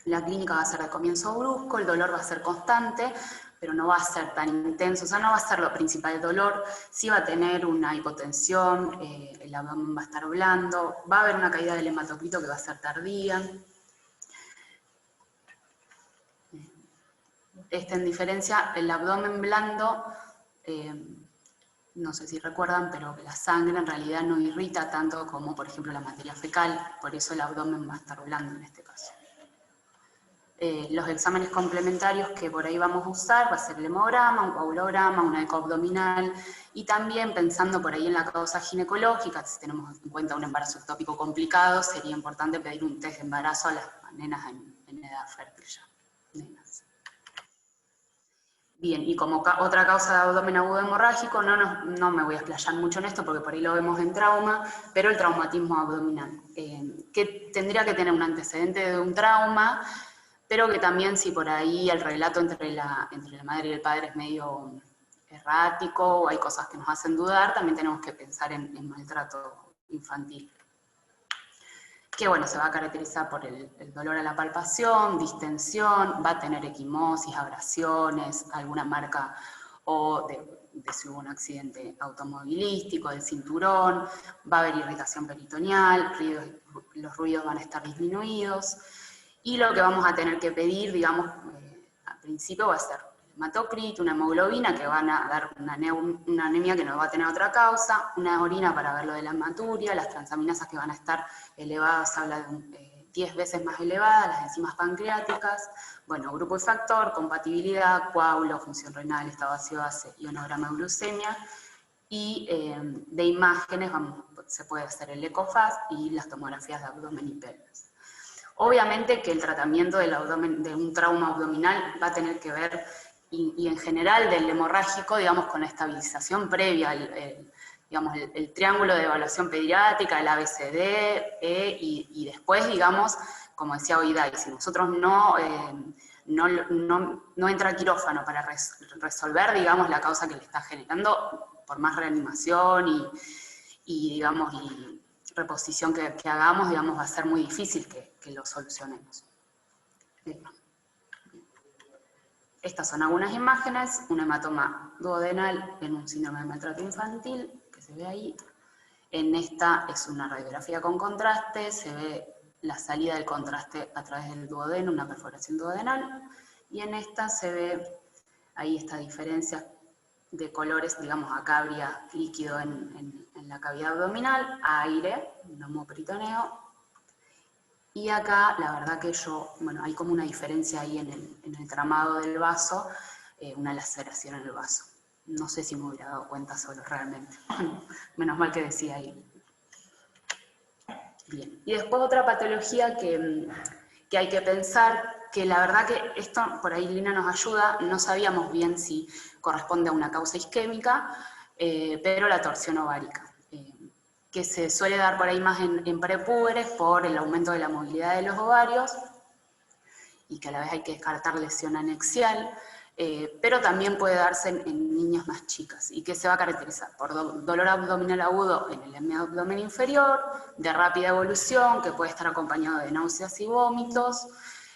La clínica va a ser de comienzo brusco, el dolor va a ser constante, pero no va a ser tan intenso, o sea, no va a ser lo principal el dolor, sí va a tener una hipotensión, el abdomen va a estar blando, va a haber una caída del hematocrito que va a ser tardía. En diferencia, el abdomen blando, no sé si recuerdan, pero la sangre en realidad no irrita tanto como, por ejemplo, la materia fecal, por eso el abdomen va a estar blando en este caso. Los exámenes complementarios que por ahí vamos a usar va a ser el hemograma, un coagulograma, una eco abdominal, y también pensando por ahí en la causa ginecológica, si tenemos en cuenta un embarazo ectópico complicado, sería importante pedir un test de embarazo a las nenas en edad fértil ya. Nenas. Bien, y como otra causa de abdomen agudo hemorrágico, no me voy a explayar mucho en esto porque por ahí lo vemos en trauma, pero el traumatismo abdominal, que tendría que tener un antecedente de un trauma, pero que también si por ahí el relato entre la madre y el padre es medio errático, o hay cosas que nos hacen dudar, también tenemos que pensar en maltrato infantil. Que bueno, se va a caracterizar por el dolor a la palpación, distensión, va a tener equimosis, abrasiones, alguna marca o de si hubo un accidente automovilístico, del cinturón, va a haber irritación peritoneal, los ruidos van a estar disminuidos, y lo que vamos a tener que pedir, digamos, al principio va a ser hematocrito, una hemoglobina que van a dar una anemia que no va a tener otra causa, una orina para ver lo de la hematuria, las transaminasas que van a estar elevadas, habla de 10 veces más elevadas, las enzimas pancreáticas, bueno, grupo y factor, compatibilidad, coágulo, función renal, estado ácido-base, ionograma de glucemia, y de imágenes se puede hacer el ecofaz y las tomografías de abdomen y pelvis. Obviamente que el tratamiento del abdomen, de un trauma abdominal va a tener que ver, y en general del hemorrágico, digamos, con la estabilización previa, digamos, el triángulo de evaluación pediátrica, el ABCD, y después, digamos, como decía Oiday, si nosotros no entra quirófano para resolver, digamos, la causa que le está generando, por más reanimación y digamos, y reposición que hagamos, digamos, va a ser muy difícil que lo solucionemos. Estas son algunas imágenes, un hematoma duodenal en un síndrome de maltrato infantil, que se ve ahí. En esta es una radiografía con contraste, se ve la salida del contraste a través del duodeno, una perforación duodenal, y en esta se ve ahí esta diferencia de colores, digamos, acá habría líquido en la cavidad abdominal, aire, neumoperitoneo, y acá la verdad que bueno, hay como una diferencia ahí en el tramado del vaso, una laceración en el vaso. No sé si me hubiera dado cuenta solo realmente. Menos mal que decía ahí. Bien. Y después otra patología que hay que pensar, que la verdad que esto, por ahí Lina nos ayuda, no sabíamos bien si corresponde a una causa isquémica, pero la torsión ovárica, que se suele dar por ahí más en prepúberes por el aumento de la movilidad de los ovarios, y que a la vez hay que descartar lesión anexial, pero también puede darse en niñas más chicas, y que se va a caracterizar por dolor abdominal agudo en el abdomen inferior, de rápida evolución, que puede estar acompañado de náuseas y vómitos,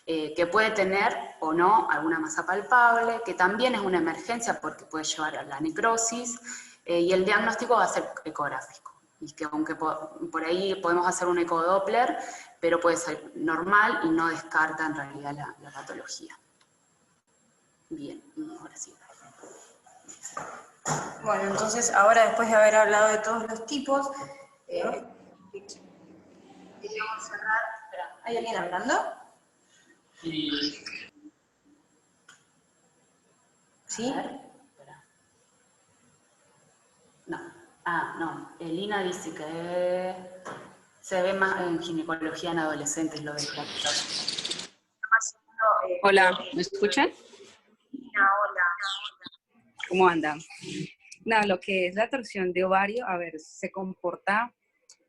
que puede tener o no alguna masa palpable, que también es una emergencia porque puede llevar a la necrosis, y el diagnóstico va a ser ecográfico, y que aunque por ahí podemos hacer un ecodoppler, pero puede ser normal y no descarta en realidad la patología. Bien, ahora sí. Bueno, entonces ahora después de haber hablado de todos los tipos, queríamos cerrar. ¿Hay alguien hablando? ¿Sí? No. No. Elina dice que se ve más en ginecología en adolescentes lo de la Hola, ¿me escuchan? Hola. ¿Cómo andan? Nada, lo que es la torsión de ovario, a ver, se comporta,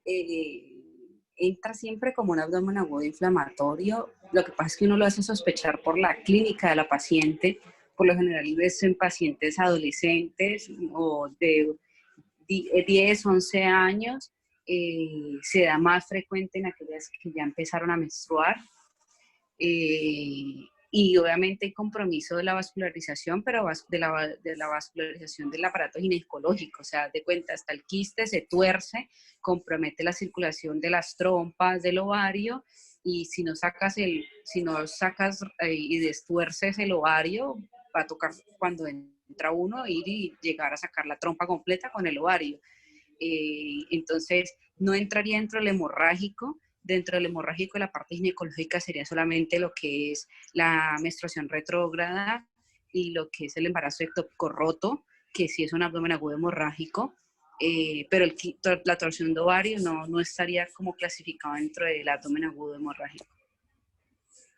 entra siempre como un abdomen agudo inflamatorio. Lo que pasa es que uno lo hace sospechar por la clínica de la paciente. Por lo general es en pacientes adolescentes o de 10, 11 años. Se da más frecuente en aquellas que ya empezaron a menstruar. Y obviamente hay compromiso de la vascularización, pero de la vascularización del aparato ginecológico, o sea, de cuenta hasta el quiste se tuerce, compromete la circulación de las trompas del ovario, y si no sacas y destuerces el ovario, va a tocar cuando entra uno ir y llegar a sacar la trompa completa con el ovario. Entonces no entraría dentro del hemorrágico. Dentro del hemorrágico, la parte ginecológica sería solamente lo que es la menstruación retrógrada y lo que es el embarazo ectópico roto, que sí es un abdomen agudo hemorrágico, pero la torsión de ovario no estaría como clasificado dentro del abdomen agudo hemorrágico.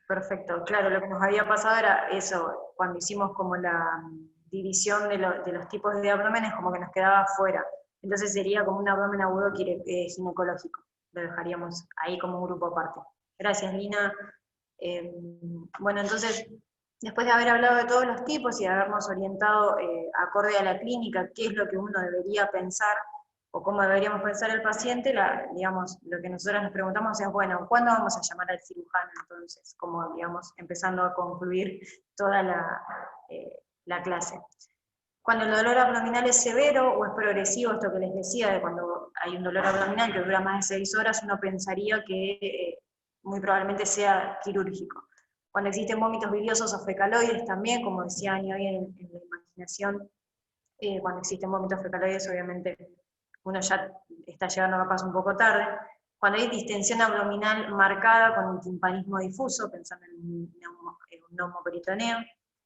Perfecto, claro, lo que nos había pasado era eso, cuando hicimos como la división de los tipos de abdomenes, como que nos quedaba fuera. Entonces sería como un abdomen agudo ginecológico. Lo dejaríamos ahí como un grupo aparte. Gracias, Lina. Bueno, entonces, después de haber hablado de todos los tipos y de habernos orientado acorde a la clínica, qué es lo que uno debería pensar o cómo deberíamos pensar el paciente, digamos, lo que nosotros nos preguntamos es, bueno, ¿cuándo vamos a llamar al cirujano? Entonces, como, digamos, empezando a concluir toda la clase. Cuando el dolor abdominal es severo o es progresivo, esto que les decía, de cuando hay un dolor abdominal que dura más de 6 horas, uno pensaría que muy probablemente sea quirúrgico. Cuando existen vómitos biliosos o fecaloides también, como decía Ani hoy en la imaginación, cuando existen vómitos fecaloides obviamente uno ya está llegando capaz un poco tarde. Cuando hay distensión abdominal marcada con un timpanismo difuso, pensando en un neumoperitoneo,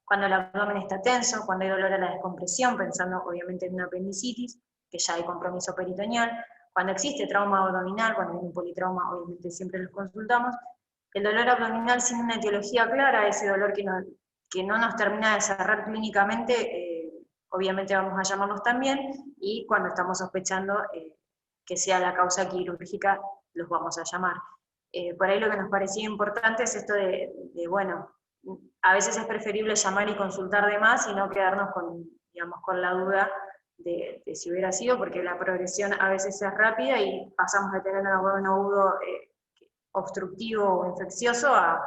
cuando el abdomen está tenso, cuando hay dolor a la descompresión, pensando obviamente en una apendicitis, que ya hay compromiso peritoneal, cuando existe trauma abdominal, cuando hay un politrauma, obviamente siempre los consultamos. El dolor abdominal sin una etiología clara, ese dolor que no nos termina de cerrar clínicamente, obviamente vamos a llamarlos también, y cuando estamos sospechando que sea la causa quirúrgica, los vamos a llamar. Por ahí lo que nos parecía importante es esto bueno, a veces es preferible llamar y consultar de más y no quedarnos con la duda de si hubiera sido, porque la progresión a veces es rápida y pasamos de tener un agudo obstructivo o infeccioso a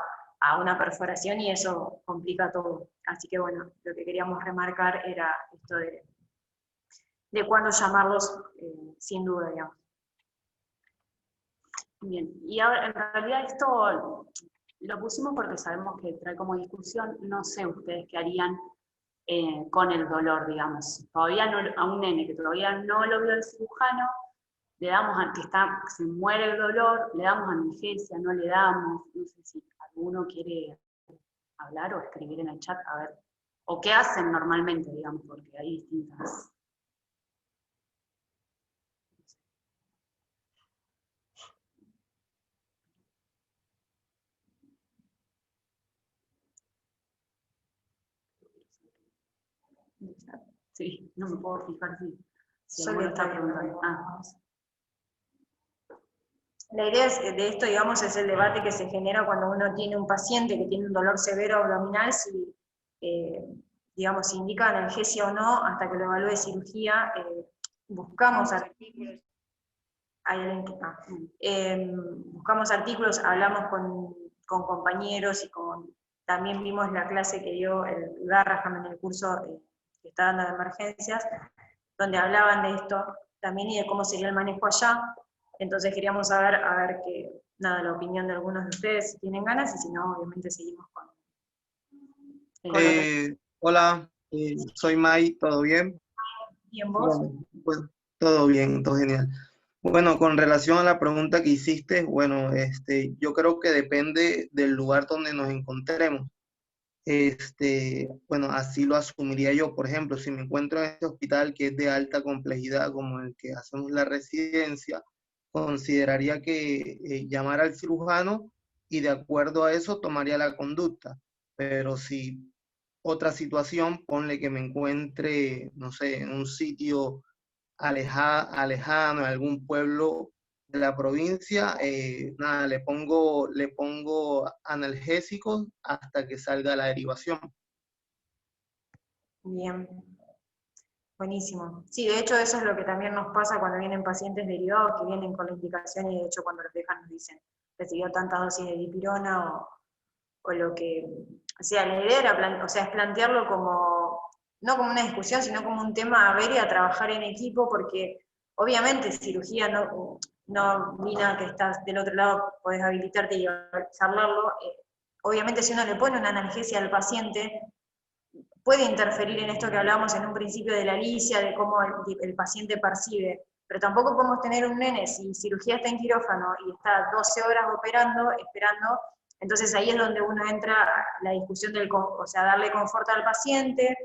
una perforación y eso complica todo. Así que bueno, lo que queríamos remarcar era esto de cuándo llamarlos sin duda, digamos. Bien, y ahora en realidad esto lo pusimos porque sabemos que trae como discusión, no sé ustedes qué harían con el dolor, digamos. Todavía no, a un nene que todavía no lo vio el cirujano, le damos, se muere el dolor, le damos analgesia, no le damos, no sé si alguno quiere hablar o escribir en el chat, a ver, o qué hacen normalmente, digamos, porque hay distintas. Sí, no me puedo fijar si Solo alguno está está bien, preguntando. Ah. La idea de esto, digamos, es el debate que se genera cuando uno tiene un paciente que tiene un dolor severo abdominal, si, digamos, si indica analgesia o no, hasta que lo evalúe cirugía, buscamos artículos, hay alguien que buscamos artículos, hablamos con compañeros y también vimos la clase que dio el Garraham en el curso que está dando de emergencias, donde hablaban de esto también y de cómo sería el manejo allá. Entonces queríamos saber, a ver nada, la opinión de algunos de ustedes, si tienen ganas, y si no, obviamente seguimos con Hola, soy Mai, ¿todo bien? bien vos. Pues, todo bien, todo genial. Bueno, con relación a la pregunta que hiciste, bueno, yo creo que depende del lugar donde nos encontremos. Bueno, así lo asumiría yo. Por ejemplo, si me encuentro en este hospital que es de alta complejidad, como el que hacemos la residencia, consideraría que llamar al cirujano y de acuerdo a eso tomaría la conducta. Pero si otra situación, ponle que me encuentre, no sé, en un sitio lejano, en algún pueblo de la provincia, nada, le pongo analgésicos hasta que salga la derivación. Bien, buenísimo. Sí, de hecho eso es lo que también nos pasa cuando vienen pacientes derivados que vienen con la indicación y de hecho cuando los dejan nos dicen, recibió tantas dosis de dipirona o lo que... O sea, la idea era es plantearlo como, no como una discusión, sino como un tema a ver y a trabajar en equipo, porque obviamente cirugía no Lina, que estás del otro lado, podés habilitarte y charlarlo. Obviamente si uno le pone una analgesia al paciente, puede interferir en esto que hablábamos en un principio de la Alicia, de cómo el paciente percibe, pero tampoco podemos tener un nene, si cirugía está en quirófano y está 12 horas operando, esperando, entonces ahí es donde uno entra a la discusión o sea, darle confort al paciente,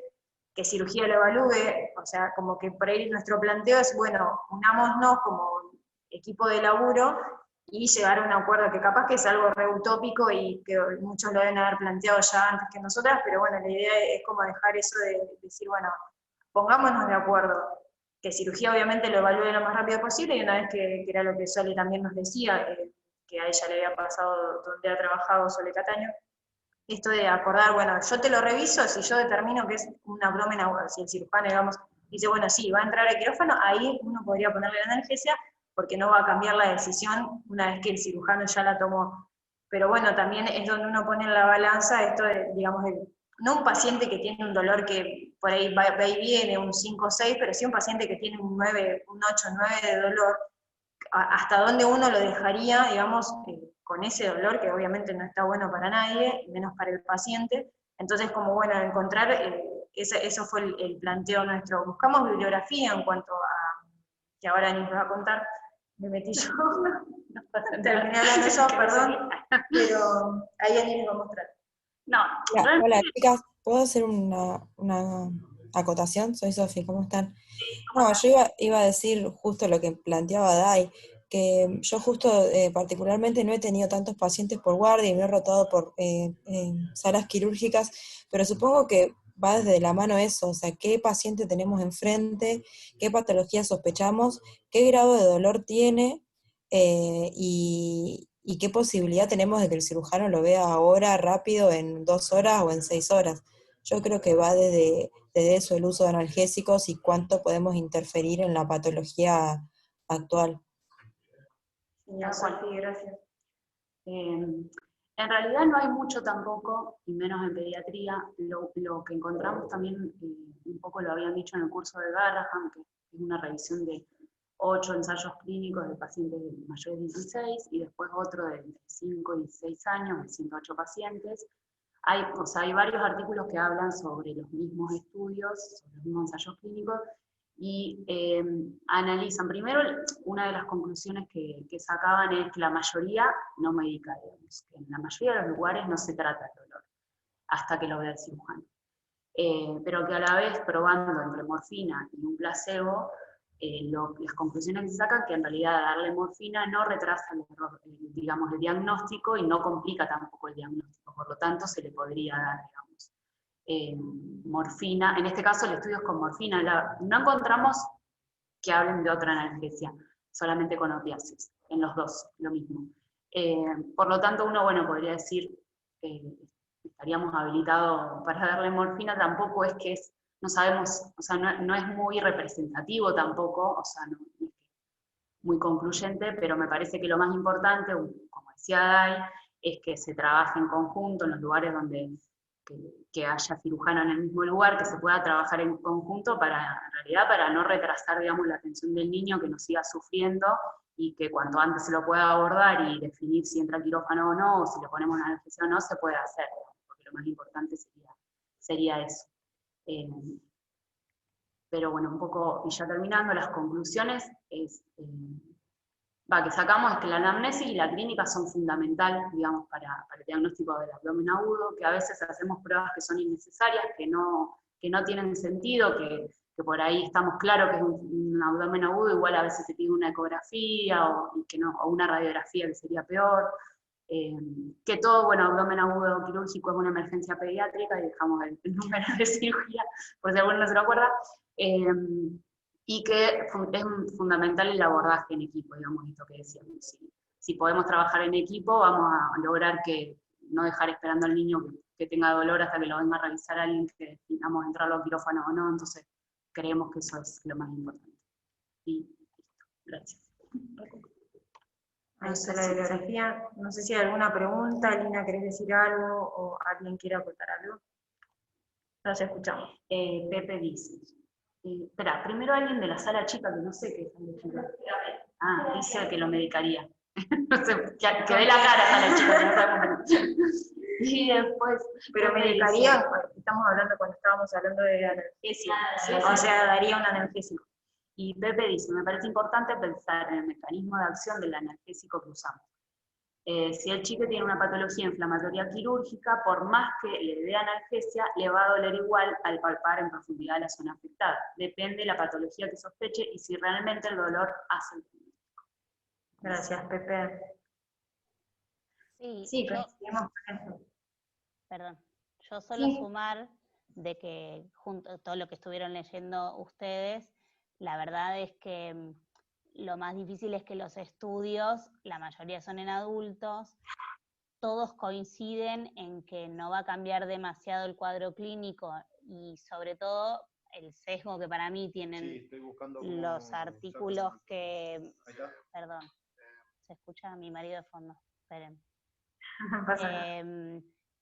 que cirugía lo evalúe, o sea, como que por ahí nuestro planteo es, bueno, unámonos como equipo de laburo y llegar a un acuerdo que capaz que es algo re utópico y que muchos lo deben haber planteado ya antes que nosotras, pero bueno, la idea es como dejar eso de decir, bueno, pongámonos de acuerdo, que cirugía obviamente lo evalúe lo más rápido posible, y una vez que era lo que Sole también nos decía, que a ella le había pasado donde ha trabajado Sole Cataño, esto de acordar, bueno, yo te lo reviso, si yo determino que es un abdomen agudo, si el cirujano, digamos, dice, bueno, sí, va a entrar al quirófano, ahí uno podría ponerle la analgesia, porque no va a cambiar la decisión una vez que el cirujano ya la tomó. Pero bueno, también es donde uno pone en la balanza esto de, digamos, no un paciente que tiene un dolor que por ahí va y viene, un 5 o 6, pero sí un paciente que tiene un 9, un 8, 9 de dolor, hasta dónde uno lo dejaría, digamos, con ese dolor, que obviamente no está bueno para nadie, menos para el paciente. Entonces, como bueno, encontrar, eso fue el planteo nuestro. Buscamos bibliografía en cuanto a, que ahora ni nos va a contar, me metí yo, terminé hablando yo, perdón, pero ahí Ani les va a mostrar. No, Hola chicas, ¿puedo hacer una acotación? Soy Sofi, ¿cómo están? No, yo iba a decir justo lo que planteaba Dai, que yo justo particularmente no he tenido tantos pacientes por guardia y me he rotado por salas quirúrgicas, pero supongo que va desde la mano eso, o sea, qué paciente tenemos enfrente, qué patología sospechamos, qué grado de dolor tiene y qué posibilidad tenemos de que el cirujano lo vea ahora, rápido, en 2 horas o en 6 horas. Yo creo que va desde de eso, el uso de analgésicos y cuánto podemos interferir en la patología actual. Señora Sofi, gracias. En realidad no hay mucho tampoco, y menos en pediatría. Lo que encontramos también, un poco lo habían dicho en el curso de Garraham, que es una revisión de 8 ensayos clínicos de pacientes mayores de 16 y después otro de entre 5 y 6 años, de 108 pacientes. Hay varios artículos que hablan sobre los mismos estudios, sobre los mismos ensayos clínicos, y analizan. Primero, una de las conclusiones que sacaban es que la mayoría no medica, digamos, que en la mayoría de los lugares no se trata el dolor, hasta que lo vea el cirujano. Pero que a la vez, probando entre morfina y un placebo, las conclusiones que se sacan que en realidad darle morfina no retrasa digamos, el diagnóstico y no complica tampoco el diagnóstico, por lo tanto se le podría dar, digamos, morfina. En este caso el estudio es con morfina. No encontramos que hablen de otra analgesia, solamente con opiáceos, en los dos, lo mismo. Por lo tanto, uno, bueno, podría decir, estaríamos habilitados para darle morfina, tampoco es que es, no sabemos, o sea, no es muy representativo tampoco, o sea, no es muy concluyente, pero me parece que lo más importante, como decía Dai, es que se trabaje en conjunto en los lugares donde que haya cirujano en el mismo lugar, que se pueda trabajar en conjunto en realidad para no retrasar, digamos, la atención del niño, que no siga sufriendo, y que cuanto antes se lo pueda abordar y definir si entra quirófano o no, o si le ponemos una anestesia o no, se puede hacer, porque lo más importante sería eso. Pero bueno, un poco, y ya terminando, las conclusiones que sacamos es que la anamnesis y la clínica son fundamentales, digamos, para el diagnóstico del abdomen agudo, que a veces hacemos pruebas que son innecesarias, que no tienen sentido, que por ahí estamos claros que es un abdomen agudo, igual a veces se pide una ecografía o una radiografía, que sería peor. Que todo, bueno, abdomen agudo quirúrgico es una emergencia pediátrica, y dejamos el número de cirugía, por si alguno no se lo acuerda. Y que es fundamental el abordaje en equipo, digamos, esto que decíamos. Si podemos trabajar en equipo, vamos a lograr que no dejar esperando al niño que tenga dolor hasta que lo venga a revisar alguien, que definamos entrarlo a quirófano o no. Entonces creemos que eso es lo más importante. Y listo, gracias. Ahí está la bibliografía. No sé si hay alguna pregunta. Lina, ¿querés decir algo? ¿O alguien quiere aportar algo? Nos escuchamos. Pepe dice. Espera, primero alguien de la sala chica, que no sé qué es sala chica. Ah, dice que lo medicaría. No sé, que dé la cara a la chica, no sabemos. Y después. Pero medicaría, estamos hablando cuando estábamos hablando de analgesia. O sea, daría un analgésico. Y Pepe dice, me parece importante pensar en el mecanismo de acción del analgésico que usamos. Si el chico tiene una patología inflamatoria quirúrgica, por más que le dé analgesia, le va a doler igual al palpar en profundidad la zona afectada. Depende de la patología que sospeche y si realmente el dolor hace el diagnóstico. Gracias, Pepe. Sí, coincidimos con eso. Perdón, yo solo sumar de que junto a todo lo que estuvieron leyendo ustedes, la verdad es que lo más difícil es que los estudios, la mayoría son en adultos, todos coinciden en que no va a cambiar demasiado el cuadro clínico y sobre todo el sesgo que para mí tienen los artículos que... Perdón, se escucha a mi marido de fondo, esperen.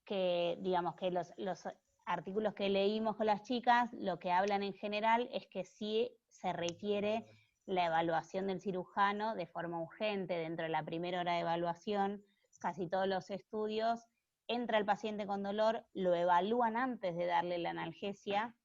Que digamos que los artículos que leímos con las chicas, lo que hablan en general es que sí se requiere la evaluación del cirujano de forma urgente dentro de la primera hora de evaluación. Casi todos los estudios, entra el paciente con dolor, lo evalúan antes de darle la analgesia,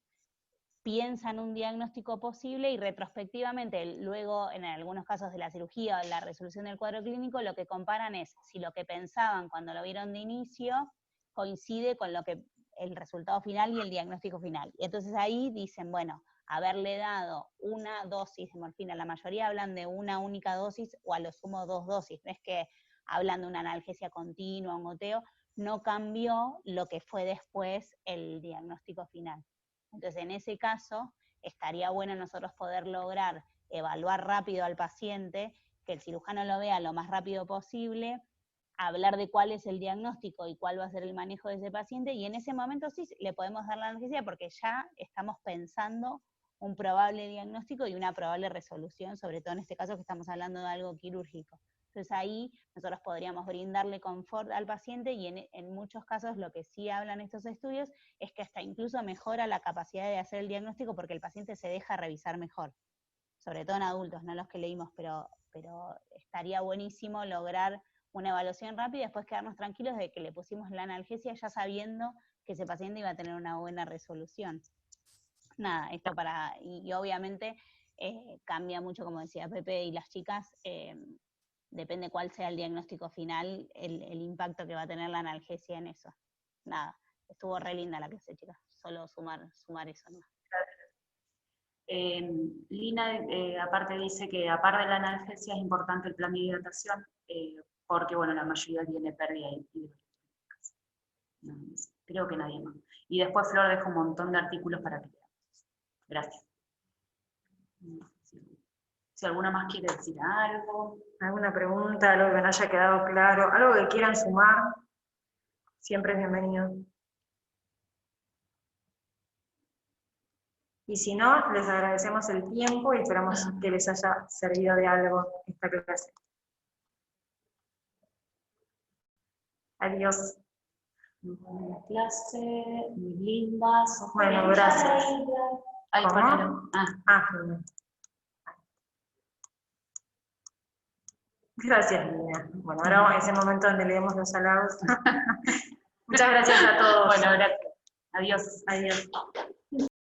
piensan un diagnóstico posible y retrospectivamente, luego en algunos casos de la cirugía o la resolución del cuadro clínico, lo que comparan es si lo que pensaban cuando lo vieron de inicio coincide con lo que el resultado final y el diagnóstico final. Y entonces ahí dicen, bueno, haberle dado una dosis de morfina, la mayoría hablan de una única dosis o a lo sumo 2 dosis, no es que hablan de una analgesia continua, un goteo, no cambió lo que fue después el diagnóstico final. Entonces, en ese caso, estaría bueno nosotros poder lograr evaluar rápido al paciente, que el cirujano lo vea lo más rápido posible, hablar de cuál es el diagnóstico y cuál va a ser el manejo de ese paciente, y en ese momento sí le podemos dar la analgesia porque ya estamos pensando un probable diagnóstico y una probable resolución, sobre todo en este caso que estamos hablando de algo quirúrgico. Entonces ahí nosotros podríamos brindarle confort al paciente, y en muchos casos lo que sí hablan estos estudios es que hasta incluso mejora la capacidad de hacer el diagnóstico porque el paciente se deja revisar mejor, sobre todo en adultos, no los que leímos, pero estaría buenísimo lograr una evaluación rápida y después quedarnos tranquilos de que le pusimos la analgesia ya sabiendo que ese paciente iba a tener una buena resolución. Nada, esto y obviamente cambia mucho, como decía Pepe y las chicas, depende cuál sea el diagnóstico final, el impacto que va a tener la analgesia en eso. Nada, estuvo re linda la clase, chicas, solo sumar eso, ¿no? Lina, aparte dice que aparte de la analgesia es importante el plan de hidratación, porque bueno, la mayoría tiene pérdida hidroeléctrica. No, creo que nadie más. Y después Flor deja un montón de artículos para que leamos. Gracias. Si alguna más quiere decir algo. ¿Alguna pregunta, algo que no haya quedado claro, algo que quieran sumar? Siempre es bienvenido. Y si no, les agradecemos el tiempo y esperamos que les haya servido de algo esta clase. Adiós. Buena clase, muy linda. Bueno, gracias. Ay, ¿Cómo? ponelo. Genial. Gracias, Lina. Bueno, ahora es el momento donde leemos los halagos. Muchas gracias a todos. Bueno, gracias. Adiós. Adiós.